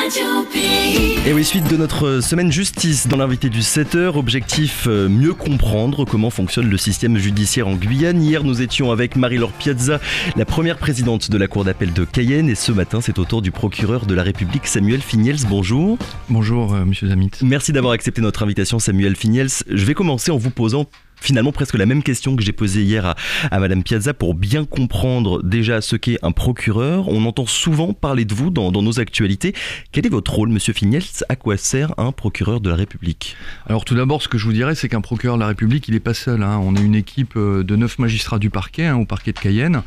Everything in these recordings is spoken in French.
Radio Pays. Et oui, suite de notre semaine justice dans l'invité du 7h, objectif mieux comprendre comment fonctionne le système judiciaire en Guyane. Hier, nous étions avec Marie-Laure Piazza, la première présidente de la Cour d'appel de Cayenne, et ce matin, c'est au tour du procureur de la République, Samuel Fignels. Bonjour. Bonjour, monsieur Zamit. Merci d'avoir accepté notre invitation, Samuel Fignels. Je vais commencer en vous posant finalement presque la même question que j'ai posée hier à Madame Piazza pour bien comprendre déjà ce qu'est un procureur. On entend souvent parler de vous dans nos actualités. Quel est votre rôle, Monsieur Fignels? À quoi sert un procureur de la République? Alors tout d'abord, ce que je vous dirais, c'est qu'un procureur de la République, il n'est pas seul. On est une équipe de 9 magistrats du parquet, au parquet de Cayenne.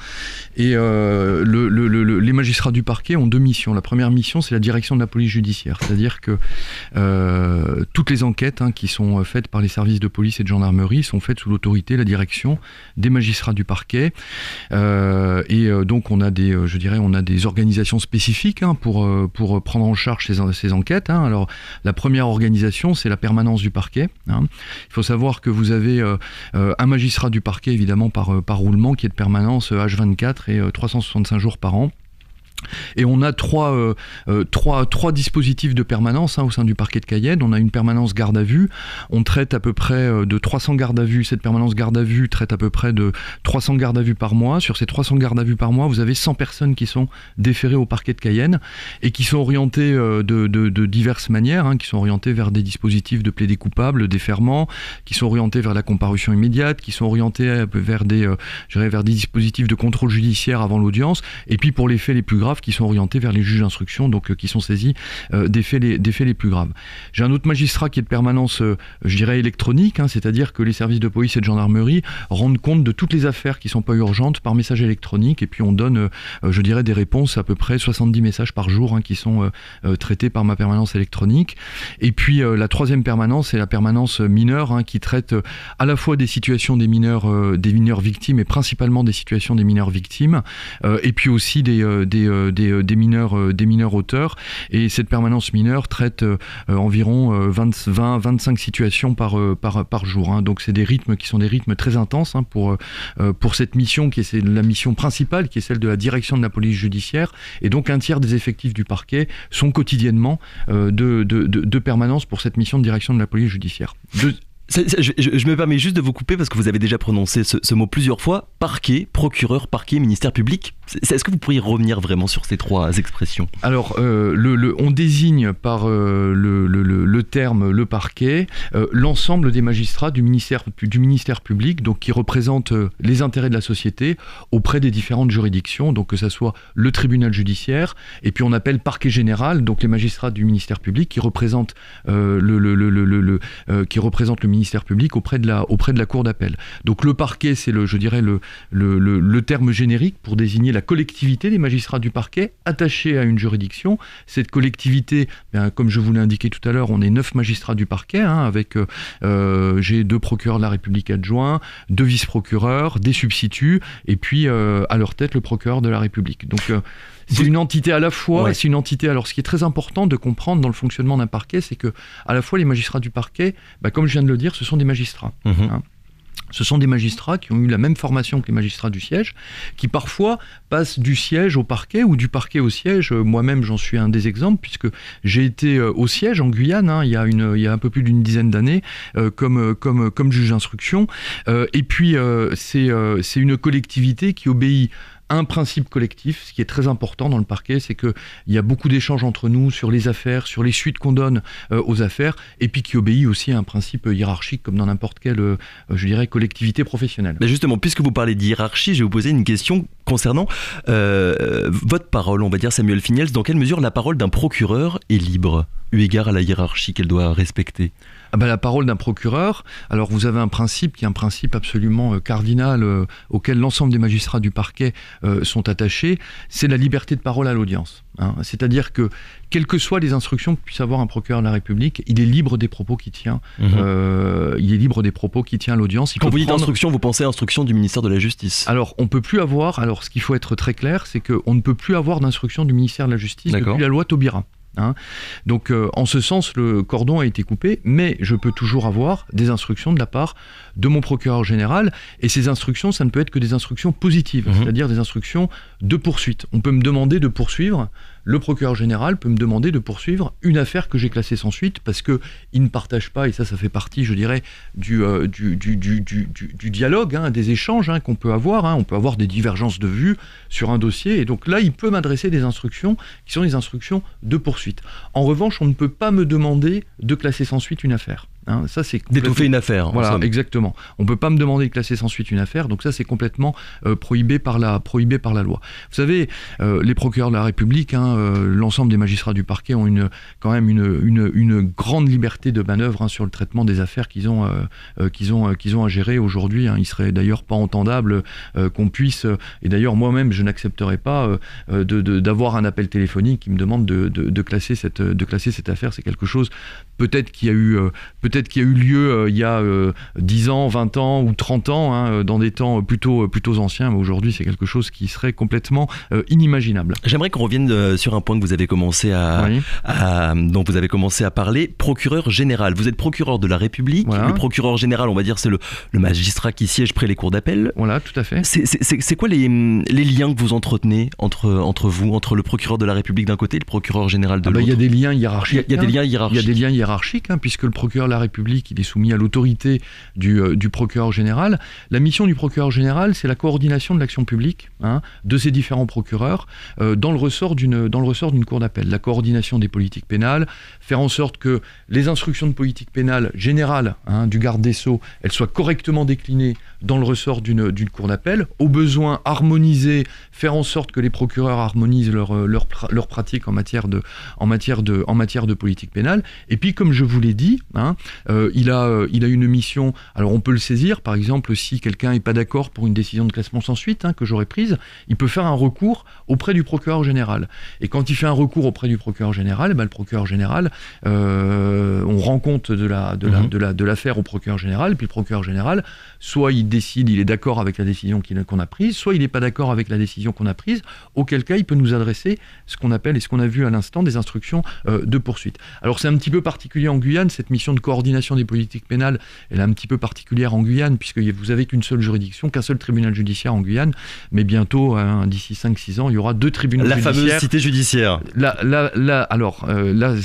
Et les magistrats du parquet ont 2 missions. La première mission, c'est la direction de la police judiciaire. C'est-à-dire que toutes les enquêtes qui sont faites par les services de police et de gendarmerie sont faites sous l'autorité, la direction des magistrats du parquet. Donc on a des organisations spécifiques pour prendre en charge ces enquêtes. Alors la première organisation, c'est la permanence du parquet. Il faut savoir que vous avez un magistrat du parquet, évidemment par roulement, qui est de permanence H24 et 365 jours par an. Et on a trois dispositifs de permanence au sein du parquet de Cayenne. On a une permanence garde à vue. On traite à peu près de 300 gardes à vue. Cette permanence garde à vue traite à peu près de 300 gardes à vue par mois. Sur ces 300 gardes à vue par mois, vous avez 100 personnes qui sont déférées au parquet de Cayenne et qui sont orientées de diverses manières, qui sont orientées vers des dispositifs de plaidé coupable, déferment, qui sont orientées vers la comparution immédiate, qui sont orientées vers des dispositifs de contrôle judiciaire avant l'audience, et puis pour les faits les plus graves, qui sont orientés vers les juges d'instruction, donc qui sont saisis des faits les plus graves. J'ai un autre magistrat qui est de permanence, électronique, c'est-à-dire que les services de police et de gendarmerie rendent compte de toutes les affaires qui ne sont pas urgentes par message électronique, et puis on donne, des réponses à peu près 70 messages par jour qui sont traités par ma permanence électronique. Et puis la troisième permanence, c'est la permanence mineure, qui traite à la fois des situations des mineurs victimes, et principalement des situations des mineurs victimes, et puis aussi des mineurs auteurs, et cette permanence mineure traite environ 20-25 situations par jour. Donc c'est des rythmes qui sont des rythmes très intenses pour cette mission qui est la mission principale, qui est celle de la direction de la police judiciaire, et donc un tiers des effectifs du parquet sont quotidiennement de permanence pour cette mission de direction de la police judiciaire. Je me permets juste de vous couper parce que vous avez déjà prononcé ce mot plusieurs fois. Parquet, procureur, parquet, ministère public. Est-ce que vous pourriez revenir vraiment sur ces 3 expressions? Alors, on désigne par le terme le parquet l'ensemble des magistrats du ministère public, donc qui représentent les intérêts de la société auprès des différentes juridictions, donc que ça soit le tribunal judiciaire, et puis on appelle parquet général, donc les magistrats du ministère public qui représentent le ministère public auprès de la cour d'appel. Donc le parquet, c'est le terme générique pour désigner la collectivité des magistrats du parquet attachés à une juridiction. Cette collectivité, comme je vous l'ai indiqué tout à l'heure, on est 9 magistrats du parquet, avec j'ai 2 procureurs de la République adjoints, 2 vice-procureurs, des substituts, et puis à leur tête le procureur de la République. Donc c'est une entité à la fois, ouais. C'est une entité. Alors, ce qui est très important de comprendre dans le fonctionnement d'un parquet, c'est que à la fois les magistrats du parquet, comme je viens de le dire, ce sont des magistrats. Ce sont des magistrats qui ont eu la même formation que les magistrats du siège, qui parfois passent du siège au parquet ou du parquet au siège. Moi-même, j'en suis un des exemples, puisque j'ai été au siège en Guyane il y a un peu plus d'une dizaine d'années comme juge d'instruction. Et puis, c'est une collectivité qui obéit un principe collectif. Ce qui est très important dans le parquet, c'est qu'il y a beaucoup d'échanges entre nous sur les affaires, sur les suites qu'on donne aux affaires, et puis qui obéit aussi à un principe hiérarchique comme dans n'importe quelle, collectivité professionnelle. Mais justement, puisque vous parlez de hiérarchie, je vais vous poser une question concernant votre parole, on va dire, Samuel Fignels. Dans quelle mesure la parole d'un procureur est libre, eu égard à la hiérarchie qu'elle doit respecter? La parole d'un procureur, alors vous avez un principe qui est un principe absolument cardinal auquel l'ensemble des magistrats du parquet sont attachés, c'est la liberté de parole à l'audience. C'est-à-dire que, quelles que soient les instructions que puisse avoir un procureur de la République, il est libre des propos qu'il tient. Il est libre des propos qu'il tient à l'audience. Quand vous dites instruction, vous pensez instruction du ministère de la Justice? Alors, on peut plus avoir. Alors, ce qu'il faut être très clair, c'est qu'on ne peut plus avoir d'instruction du ministère de la Justice depuis la loi Taubira. Donc en ce sens le cordon a été coupé, mais je peux toujours avoir des instructions de la part de mon procureur général, et ces instructions, ça ne peut être que des instructions positives, c'est-à-dire des instructions de poursuite. On peut me demander de poursuivre le procureur général peut me demander de poursuivre une affaire que j'ai classée sans suite parce qu'il ne partage pas, et ça fait partie, je dirais, du dialogue, des échanges qu'on peut avoir. On peut avoir des divergences de vues sur un dossier, et donc là, il peut m'adresser des instructions qui sont des instructions de poursuite. En revanche, on ne peut pas me demander de classer sans suite une affaire. Ça, c'est d'étouffer une affaire. Voilà, exactement. On ne peut pas me demander de classer sans suite une affaire, donc ça, c'est complètement prohibé par la loi. Vous savez, les procureurs de la République, l'ensemble des magistrats du parquet ont quand même une grande liberté de manœuvre sur le traitement des affaires qu'ils ont à gérer aujourd'hui. Il serait d'ailleurs pas entendable qu'on puisse, et d'ailleurs moi-même je n'accepterai pas d'avoir un appel téléphonique qui me demande de classer cette affaire. C'est quelque chose peut-être qui a eu lieu il y a 10 ans, 20 ans ou 30 ans, dans des temps plutôt anciens, mais aujourd'hui c'est quelque chose qui serait complètement inimaginable. J'aimerais qu'on revienne sur un point que vous avez commencé dont vous avez commencé à parler, procureur général. Vous êtes procureur de la République, voilà. Le procureur général, on va dire, c'est le magistrat qui siège près les cours d'appel. Voilà, tout à fait. C'est quoi les liens que vous entretenez entre vous, entre le procureur de la République d'un côté et le procureur général de l'autre? Il y a des liens hiérarchiques. Il y a des liens hiérarchiques, puisque le procureur de la République, il est soumis à l'autorité du procureur général. La mission du procureur général, c'est la coordination de l'action publique de ces différents procureurs dans le ressort d'une cour d'appel. La coordination des politiques pénales, faire en sorte que les instructions de politique pénale générale du garde des Sceaux, elles soient correctement déclinées dans le ressort d'une cour d'appel. Au besoin, harmoniser, faire en sorte que les procureurs harmonisent leurs pratiques en matière de politique pénale. Et puis, comme je vous l'ai dit, il a une mission. Alors, on peut le saisir, par exemple, si quelqu'un n'est pas d'accord pour une décision de classement sans suite que j'aurais prise, il peut faire un recours auprès du procureur général. Et quand il fait un recours auprès du procureur général, le procureur général, on rend compte de l'affaire au procureur général, puis le procureur général, soit il décide, il est d'accord avec la décision qu'on a prise, soit il n'est pas d'accord avec la décision qu'on a prise, auquel cas il peut nous adresser ce qu'on appelle, et ce qu'on a vu à l'instant, des instructions de poursuite. Alors c'est un petit peu particulier en Guyane, cette mission de coordination des politiques pénales, elle est un petit peu particulière en Guyane, puisque vous avez qu'une seule juridiction, qu'un seul tribunal judiciaire en Guyane, mais bientôt, d'ici 5-6 ans, il y aura 2 tribunaux judiciaires. La fameuse cité judiciaire. Là,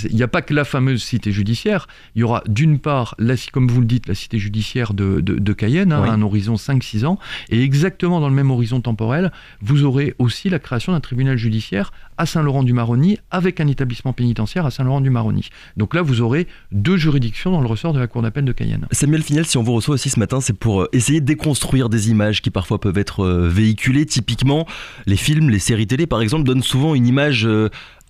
il n'y a pas que la fameuse cité judiciaire, il y aura d'une part, comme vous le dites, la cité judiciaire de Cayenne, à un horizon 5-6 ans, et exactement dans le même horizon temporel, vous aurez aussi la création d'un tribunal judiciaire à Saint-Laurent-du-Maroni, avec un établissement pénitentiaire à Saint-Laurent-du-Maroni. Donc là, vous aurez 2 juridictions dans le ressort de la cour d'appel de Cayenne. Samuel Finiels, si on vous reçoit aussi ce matin, c'est pour essayer de déconstruire des images qui parfois peuvent être véhiculées. Typiquement, les films, les séries télé, par exemple, donnent souvent une image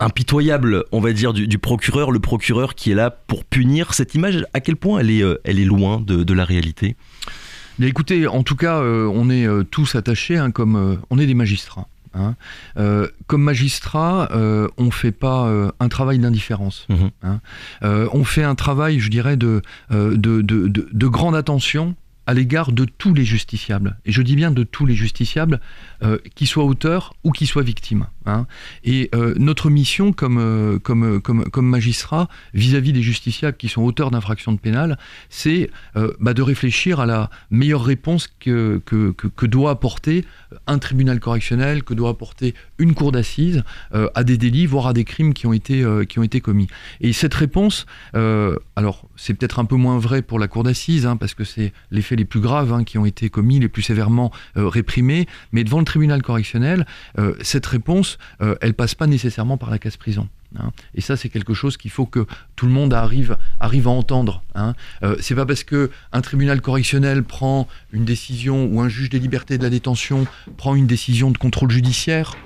impitoyable, on va dire, du procureur, le procureur qui est là pour punir. Cette image, à quel point elle est loin de la réalité? Mais écoutez, en tout cas, on est tous attachés, comme on est des magistrats. Comme magistrat, on ne fait pas un travail d'indifférence. On fait un travail, je dirais, de grande attention à l'égard de tous les justiciables. Et je dis bien de tous les justiciables, qu'ils soient auteurs ou qu'ils soient victimes. Et notre mission comme magistrat vis-à-vis des justiciables qui sont auteurs d'infractions pénales, c'est de réfléchir à la meilleure réponse que doit apporter un tribunal correctionnel, que doit apporter une cour d'assises à des délits, voire à des crimes qui ont été commis. Et cette réponse, alors c'est peut-être un peu moins vrai pour la cour d'assises, parce que c'est les faits les plus graves qui ont été commis, les plus sévèrement réprimés, mais devant le tribunal correctionnel, cette réponse, elle passe pas nécessairement par la case prison. Et ça, c'est quelque chose qu'il faut que tout le monde arrive à entendre. C'est pas parce que un tribunal correctionnel prend une décision, ou un juge des libertés et de la détention prend une décision de contrôle judiciaire,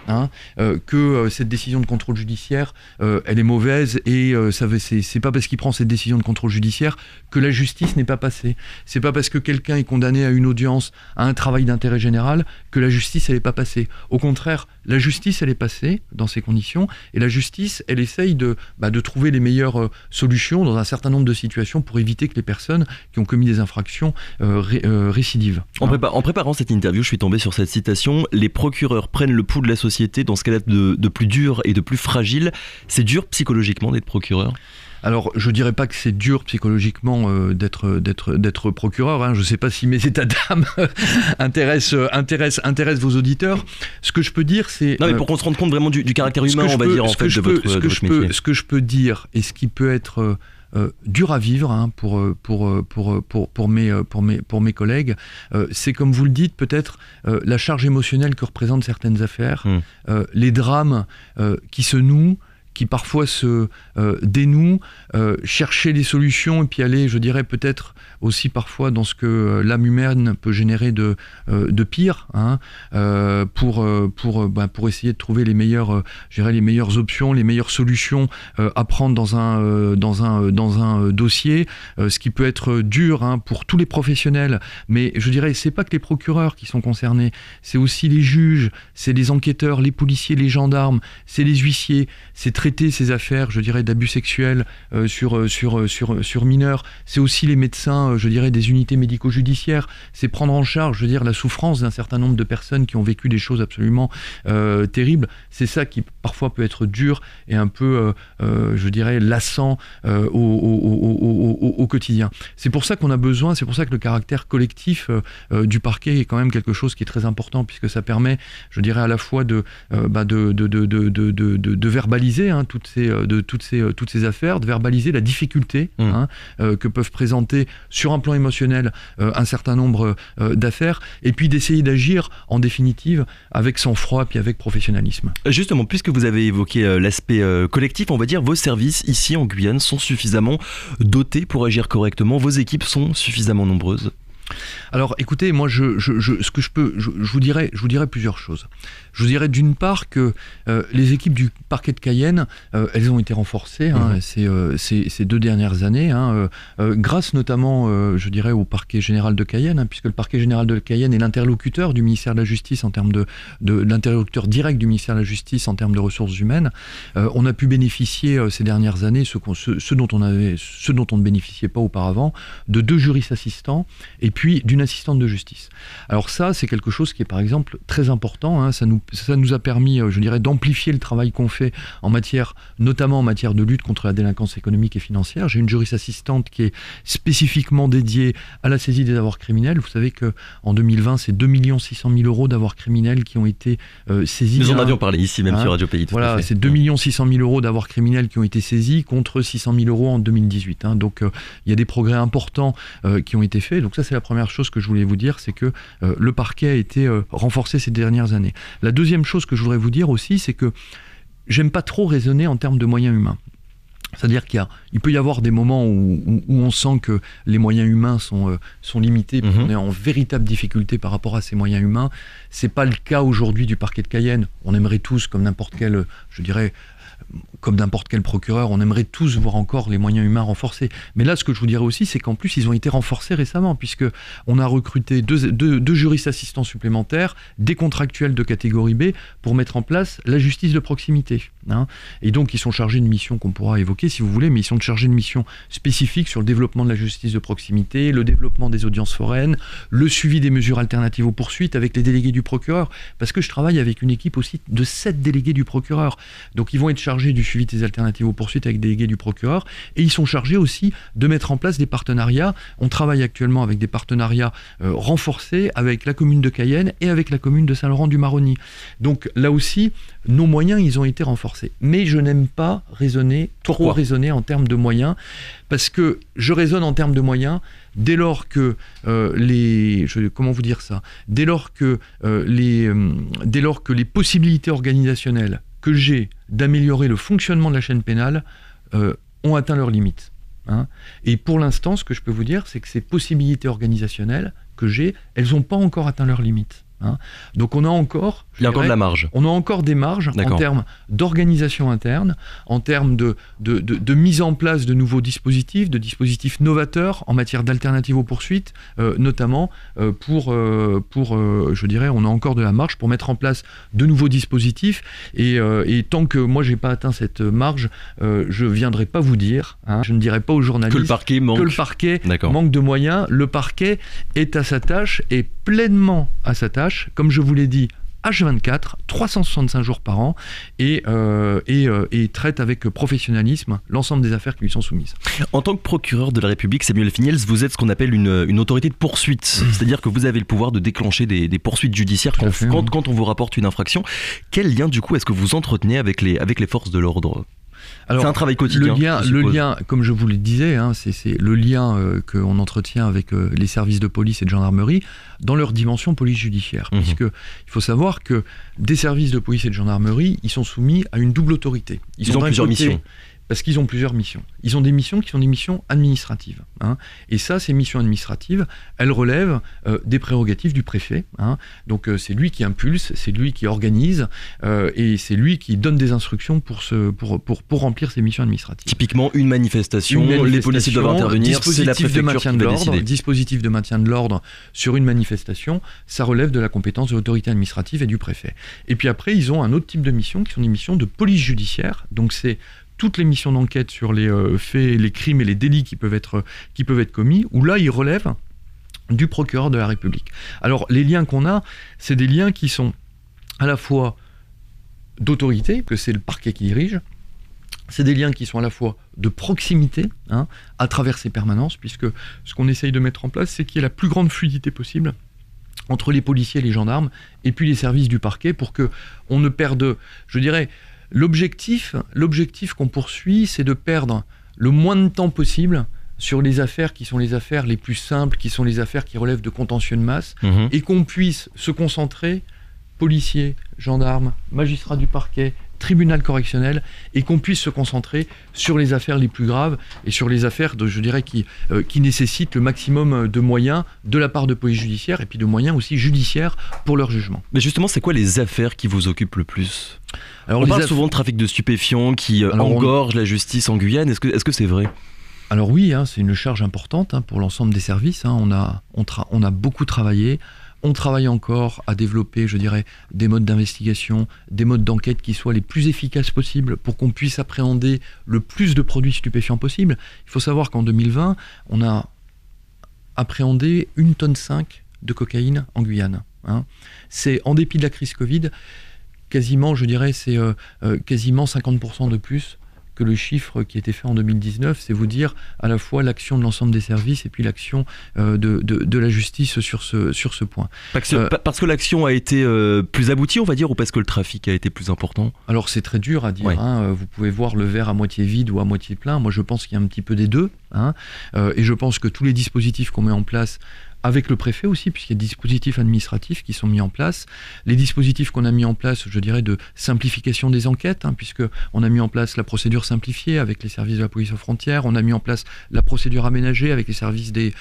que cette décision de contrôle judiciaire, elle est mauvaise, et c'est pas parce qu'il prend cette décision de contrôle judiciaire que la justice n'est pas passée. C'est pas parce que quelqu'un est condamné à une audience, à un travail d'intérêt général, que la justice, elle est pas passée. Au contraire, la justice, elle est passée dans ces conditions, et la justice, elle essaye de trouver les meilleures solutions dans un certain nombre de situations pour éviter que les personnes qui ont commis des infractions récidivent. En préparant cette interview, je suis tombé sur cette citation: les procureurs prennent le pouls de la société dans ce qu'elle a de plus dur et de plus fragile. C'est dur psychologiquement d'être procureur ? Alors, je dirais pas que c'est dur psychologiquement d'être procureur. Hein. Je sais pas si mes états d'âme intéressent vos auditeurs. Ce que je peux dire, c'est... Non, mais pour qu'on se rende compte vraiment du caractère humain, on va dire, en fait, de votre métier. Ce que je peux dire, et ce qui peut être dur à vivre hein, pour mes collègues, c'est comme vous le dites, peut-être la charge émotionnelle que représentent certaines affaires, les drames qui se nouent, qui parfois se dénouent, chercher des solutions et puis aller, je dirais, peut-être aussi parfois dans ce que l'âme humaine peut générer de pire, hein, pour essayer de trouver les meilleures options, les meilleures solutions à prendre dans un dossier, ce qui peut être dur hein, pour tous les professionnels, mais je dirais, c'est pas que les procureurs qui sont concernés, c'est aussi les juges, c'est les enquêteurs, les policiers, les gendarmes, c'est les huissiers, c'est traiter ces affaires, je dirais, d'abus sexuels sur mineurs, c'est aussi les médecins, je dirais, des unités médico-judiciaires, c'est prendre en charge, je veux dire, la souffrance d'un certain nombre de personnes qui ont vécu des choses absolument terribles. C'est ça qui parfois peut être dur et un peu, je dirais, lassant au quotidien. C'est pour ça qu'on a besoin, c'est pour ça que le caractère collectif du parquet est quand même quelque chose qui est très important, puisque ça permet, je dirais, à la fois de verbaliser hein, toutes ces affaires, de verbaliser la difficulté hein, que peuvent présenter sur un plan émotionnel un certain nombre d'affaires, et puis d'essayer d'agir en définitive avec sang-froid puis avec professionnalisme. Justement, puisque vous avez évoqué l'aspect collectif, on va dire vos services ici en Guyane sont suffisamment dotés pour agir correctement, vos équipes sont suffisamment nombreuses? Alors écoutez, moi je vous dirais plusieurs choses. Je vous dirais d'une part que les équipes du parquet de Cayenne, elles ont été renforcées hein, ces 2 dernières années, hein, grâce notamment, je dirais, au parquet général de Cayenne, hein, puisque le parquet général de Cayenne est l'interlocuteur du ministère de la Justice en termes l'interlocuteur direct du ministère de la Justice en termes de ressources humaines. On a pu bénéficier ces dernières années, ce dont on ne bénéficiait pas auparavant, de 2 juristes assistants et puis d'une assistante de justice. Alors ça, c'est quelque chose qui est par exemple très important, hein, ça nous a permis, je dirais, d'amplifier le travail qu'on fait notamment en matière de lutte contre la délinquance économique et financière. J'ai une juriste assistante qui est spécifiquement dédiée à la saisie des avoirs criminels. Vous savez qu'en 2020, c'est 2 600 000 € d'avoirs criminels qui ont été saisis. Nous en avions parlé ici, même sur Radio Pays. Voilà, c'est 2 600 000 € d'avoirs criminels qui ont été saisis contre 600 000 € en 2018. Hein. Donc il y a des progrès importants qui ont été faits. Donc ça, c'est la première chose que je voulais vous dire, c'est que le parquet a été renforcé ces dernières années. La deuxième chose que je voudrais vous dire aussi, c'est que j'aime pas trop raisonner en termes de moyens humains. C'est-à-dire qu'il peut y avoir des moments où on sent que les moyens humains sont limités, puis on est en véritable difficulté par rapport à ces moyens humains. C'est pas le cas aujourd'hui du parquet de Cayenne. On aimerait tous, comme n'importe quel, je dirais, comme n'importe quel procureur, on aimerait tous voir encore les moyens humains renforcés. Mais là, ce que je vous dirais aussi, c'est qu'en plus, ils ont été renforcés récemment, puisque on a recruté deux juristes assistants supplémentaires, des contractuels de catégorie B, pour mettre en place la justice de proximité. Hein. Et donc, ils sont chargés de missions qu'on pourra évoquer, si vous voulez, mais ils sont chargés de missions spécifiques sur le développement de la justice de proximité, le développement des audiences foraines, le suivi des mesures alternatives aux poursuites avec les délégués du procureur, parce que je travaille avec une équipe aussi de 7 délégués du procureur. Donc, ils vont être chargés du suivi des alternatives aux poursuites avec des délégués du procureur, et ils sont chargés aussi de mettre en place des partenariats. On travaille actuellement avec des partenariats renforcés avec la commune de Cayenne et avec la commune de Saint-Laurent-du-Maroni. Donc là aussi, nos moyens, ils ont été renforcés. Mais je n'aime pas trop raisonner en termes de moyens, parce que je raisonne en termes de moyens dès lors que dès lors que les possibilités organisationnelles que j'ai d'améliorer le fonctionnement de la chaîne pénale ont atteint leurs limites. Hein. Et pour l'instant, ce que je peux vous dire, c'est que ces possibilités organisationnelles que j'ai, elles n'ont pas encore atteint leurs limites. Hein. Donc on a encore... Il y a encore de la marge. On a encore des marges en termes d'organisation interne, en termes de mise en place de nouveaux dispositifs, de dispositifs novateurs en matière d'alternatives aux poursuites, notamment je dirais, on a encore de la marge pour mettre en place de nouveaux dispositifs. Et tant que moi, j'ai pas atteint cette marge, je viendrai pas vous dire, hein, je ne dirai pas aux journalistes que le parquet manque de moyens. Le parquet est à sa tâche, est pleinement à sa tâche. Comme je vous l'ai dit, H24, 365 jours par an, et traite avec professionnalisme l'ensemble des affaires qui lui sont soumises. En tant que procureur de la République, Samuel Finiels, vous êtes ce qu'on appelle une autorité de poursuite. C'est-à-dire que vous avez le pouvoir de déclencher des poursuites judiciaires quand on vous rapporte une infraction. Quel lien, du coup, est-ce que vous entretenez avec les forces de l'ordre ? Alors, c'est un travail quotidien. Le lien, comme je vous le disais, c'est le lien qu'on entretient avec les services de police et de gendarmerie dans leur dimension police judiciaire. Puisque il faut savoir que des services de police et de gendarmerie, ils sont soumis à une double autorité. Ils ont plusieurs missions. Parce qu'ils ont plusieurs missions. Ils ont des missions qui sont des missions administratives. Et ça, ces missions administratives, elles relèvent des prérogatives du préfet. Donc c'est lui qui impulse, c'est lui qui organise, et c'est lui qui donne des instructions pour remplir ces missions administratives. Typiquement, une manifestation, les policiers doivent intervenir, c'est la préfecture qui va décider. Dispositif de maintien de l'ordre sur une manifestation, ça relève de la compétence de l'autorité administrative et du préfet. Et puis après, ils ont un autre type de missions qui sont des missions de police judiciaire. Donc c'est toutes les missions d'enquête sur les faits, les crimes et les délits qui peuvent être commis, où là, ils relèvent du procureur de la République. Alors, les liens qu'on a, c'est des liens qui sont à la fois d'autorité, que c'est le parquet qui dirige, c'est des liens qui sont à la fois de proximité, à travers ces permanences, puisque ce qu'on essaye de mettre en place, c'est qu'il y ait la plus grande fluidité possible entre les policiers et les gendarmes, et puis les services du parquet, pour qu'on ne perde, je dirais, L'objectif qu'on poursuit, c'est de perdre le moins de temps possible sur les affaires qui sont les affaires les plus simples, qui sont les affaires qui relèvent de contentieux de masse, et qu'on puisse se concentrer, policiers, gendarmes, magistrats du parquet, tribunal correctionnel, et qu'on puisse se concentrer sur les affaires les plus graves et sur les affaires, qui nécessitent le maximum de moyens de la part de police judiciaire et puis de moyens aussi judiciaires pour leur jugement. Mais justement, c'est quoi les affaires qui vous occupent le plus ? Alors, on parle souvent de trafic de stupéfiants qui engorge la justice en Guyane. Est-ce que c'est vrai ? Alors oui, c'est une charge importante pour l'ensemble des services. On a beaucoup travaillé. On travaille encore à développer, je dirais, des modes d'investigation, des modes d'enquête qui soient les plus efficaces possibles pour qu'on puisse appréhender le plus de produits stupéfiants possible. Il faut savoir qu'en 2020, on a appréhendé 1,5 tonne de cocaïne en Guyane. C'est, en dépit de la crise Covid, quasiment, je dirais, c'est quasiment 50% de plus que le chiffre qui était fait en 2019, c'est vous dire à la fois l'action de l'ensemble des services et puis l'action de la justice sur ce point. Parce que l'action a été plus aboutie, on va dire, ou parce que le trafic a été plus important ? Alors c'est très dur à dire, ouais. Vous pouvez voir le verre à moitié vide ou à moitié plein. Moi je pense qu'il y a un petit peu des deux, et je pense que tous les dispositifs qu'on met en place, avec le préfet aussi, puisqu'il y a des dispositifs administratifs qui sont mis en place. Les dispositifs qu'on a mis en place, je dirais, de simplification des enquêtes, puisqu'on a mis en place la procédure simplifiée avec les services de la police aux frontières, on a mis en place la procédure aménagée avec les services des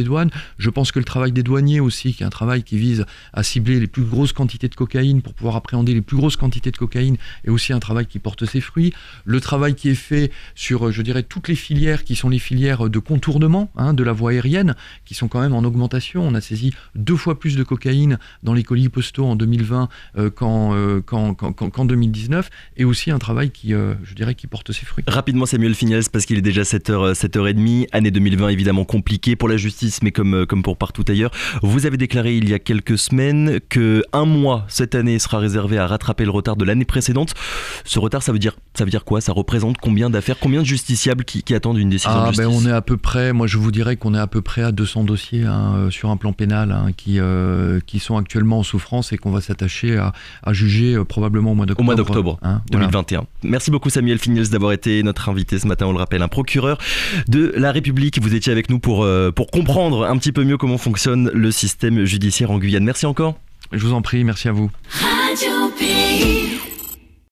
douanes. Je pense que le travail des douaniers aussi, qui est un travail qui vise à cibler les plus grosses quantités de cocaïne pour pouvoir appréhender les plus grosses quantités de cocaïne, est aussi un travail qui porte ses fruits. Le travail qui est fait sur, je dirais, toutes les filières qui sont les filières de contournement de la voie aérienne, qui sont quand même en augmentation. On a saisi 2 fois plus de cocaïne dans les colis postaux en 2020 qu'en 2019, et aussi un travail qui, je dirais, qui porte ses fruits. Rapidement, Samuel Finiels, parce qu'il est déjà 7h30, année 2020 évidemment compliquée pour la justice, mais comme pour partout ailleurs. Vous avez déclaré il y a quelques semaines que 1 mois cette année sera réservé à rattraper le retard de l'année précédente. Ce retard, ça veut dire quoi ? Ça représente combien d'affaires, combien de justiciables qui attendent une décision de justice ? On est à peu près, moi je vous dirais qu'on est à peu près à 200 dossiers sur un plan pénal qui sont actuellement en souffrance et qu'on va s'attacher à juger probablement au mois d'octobre. 2021. Voilà. Merci beaucoup Samuel Finiels d'avoir été notre invité ce matin, on le rappelle, un procureur de la République. Vous étiez avec nous pour comprendre un petit peu mieux comment fonctionne le système judiciaire en Guyane. Merci encore. Je vous en prie, merci à vous. Radio Pays.